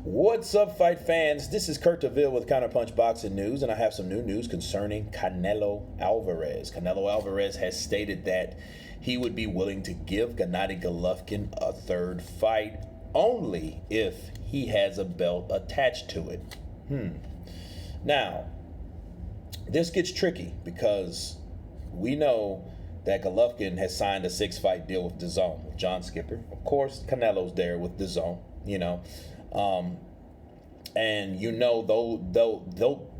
What's up, fight fans? This is Kurt DeVille with Counterpunch Boxing News, and I have some new news concerning Canelo Alvarez. Canelo Alvarez has stated that he would be willing to give Gennady Golovkin a third fight only if he has a belt attached to it. Now, this gets tricky because we know that Golovkin has signed a 6-fight deal with DAZN, with John Skipper. Of course, Canelo's there with DAZN, and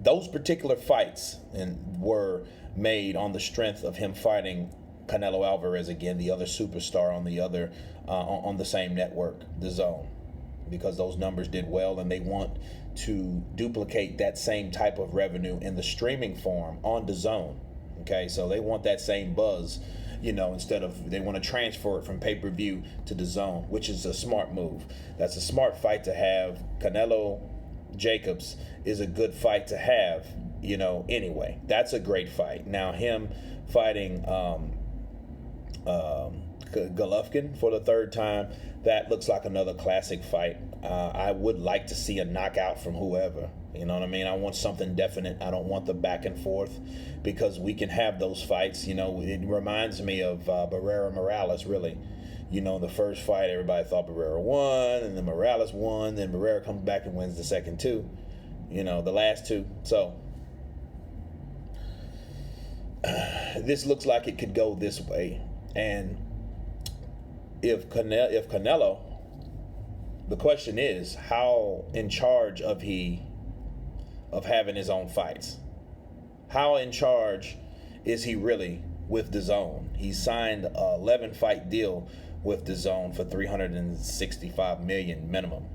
those particular fights were made on the strength of him fighting Canelo Alvarez again, the other superstar on the same network, DAZN, because those numbers did well, and they want to duplicate that same type of revenue in the streaming form on DAZN. Okay, so they want that same buzz, instead of, they want to transfer it from pay-per-view to DAZN, which is a smart move. That's a smart fight to have. Canelo Jacobs is a good fight to have, anyway. That's a great fight. Now, him fighting Golovkin for the third time, that looks like another classic fight. I would like to see a knockout from whoever. You know what I mean? I want something definite. I don't want the back and forth, because we can have those fights. It reminds me of Barrera Morales, really. The first fight, everybody thought Barrera won, and then Morales won. Then Barrera comes back and wins the second two. The last two. So this looks like it could go this way. And if Canelo, the question is, how in charge of having his own fights? How in charge is he really with DAZN? He signed a 11-fight deal with DAZN for $365 million minimum.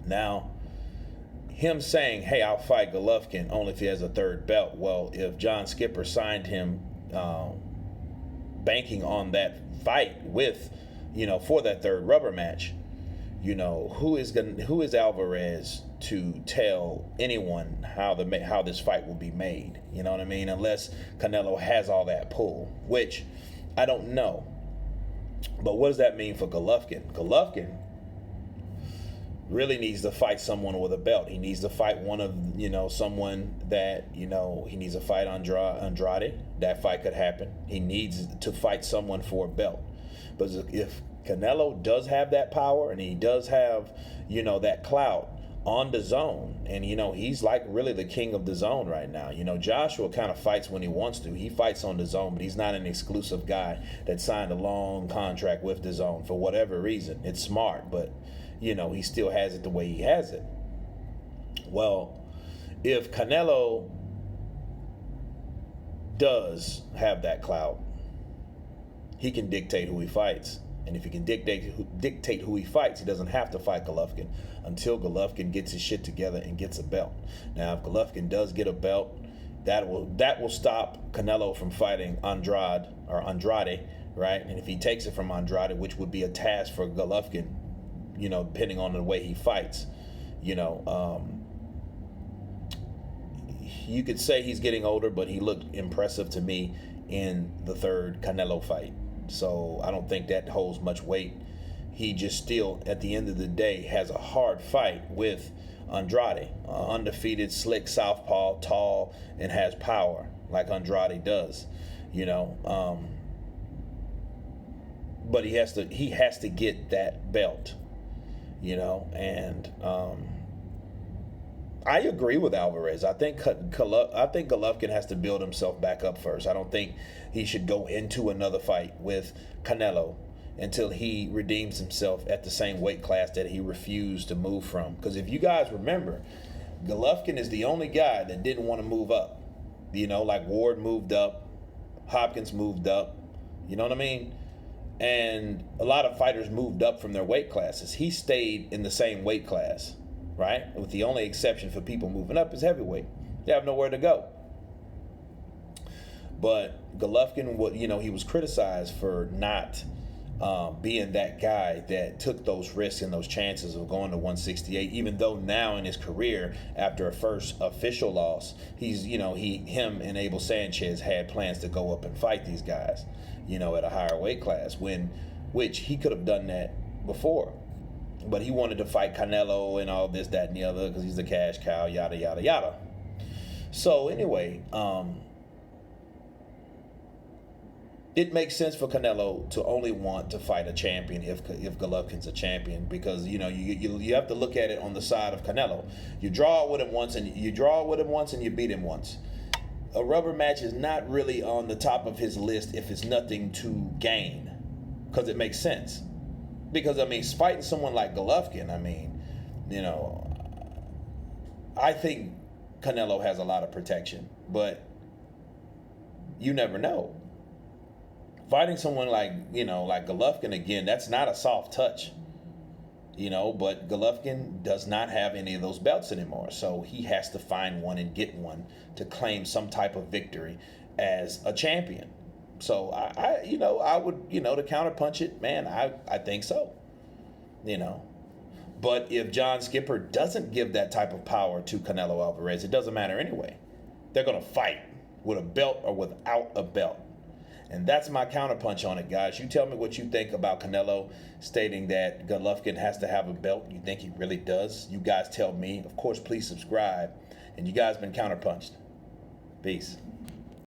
Now, him saying, "Hey, I'll fight Golovkin only if he has a third belt." Well, if John Skipper signed him, banking on that fight with, for that third rubber match, who is Alvarez to tell anyone how this fight will be made? You know what I mean? Unless Canelo has all that pull, which I don't know. But what does that mean for Golovkin? Golovkin really needs to fight someone with a belt. He needs to fight someone that, he needs to fight Andrade. That fight could happen. He needs to fight someone for a belt. But if Canelo does have that power, and he does have, that clout on DAZN, and he's like really the king of DAZN right now. Joshua kind of fights when he wants to. He fights on DAZN, but he's not an exclusive guy that signed a long contract with DAZN for whatever reason. It's smart, but he still has it the way he has it. Well, if Canelo does have that clout, he can dictate who he fights. And if he can dictate who he fights, he doesn't have to fight Golovkin until Golovkin gets his shit together and gets a belt. Now, if Golovkin does get a belt, that will stop Canelo from fighting Andrade, right? And if he takes it from Andrade, which would be a task for Golovkin, depending on the way he fights, you could say he's getting older, but he looked impressive to me in the third Canelo fight. So I don't think that holds much weight. He just still, at the end of the day, has a hard fight with Andrade. Undefeated, slick southpaw, tall, and has power like Andrade does. But he has to get that belt. And I agree with Alvarez. I think Golovkin has to build himself back up first. I don't think he should go into another fight with Canelo until he redeems himself at the same weight class that he refused to move from. Because if you guys remember, Golovkin is the only guy that didn't want to move up. Like Ward moved up, Hopkins moved up. You know what I mean? And a lot of fighters moved up from their weight classes. He stayed in the same weight class. Right? With the only exception for people moving up is heavyweight. They have nowhere to go. But Golovkin, he was criticized for not being that guy that took those risks and those chances of going to 168, even though now in his career, after a first official loss, him and Abel Sanchez had plans to go up and fight these guys, at a higher weight class, which he could have done that before. But he wanted to fight Canelo and all this, that, and the other because he's a cash cow, yada, yada, yada. So anyway, it makes sense for Canelo to only want to fight a champion if Golovkin's a champion, because you have to look at it on the side of Canelo. You draw with him once and you beat him once. A rubber match is not really on the top of his list if it's nothing to gain, because it makes sense. Because fighting someone like Golovkin, I think Canelo has a lot of protection, but you never know. Fighting someone like Golovkin, again, that's not a soft touch, but Golovkin does not have any of those belts anymore. So he has to find one and get one to claim some type of victory as a champion. So I would, to counterpunch it, man, I think so, But if John Skipper doesn't give that type of power to Canelo Alvarez, it doesn't matter anyway. They're going to fight with a belt or without a belt. And that's my counterpunch on it, guys. You tell me what you think about Canelo stating that Golovkin has to have a belt. You think he really does? You guys tell me. Of course, please subscribe. And you guys been counterpunched. Peace.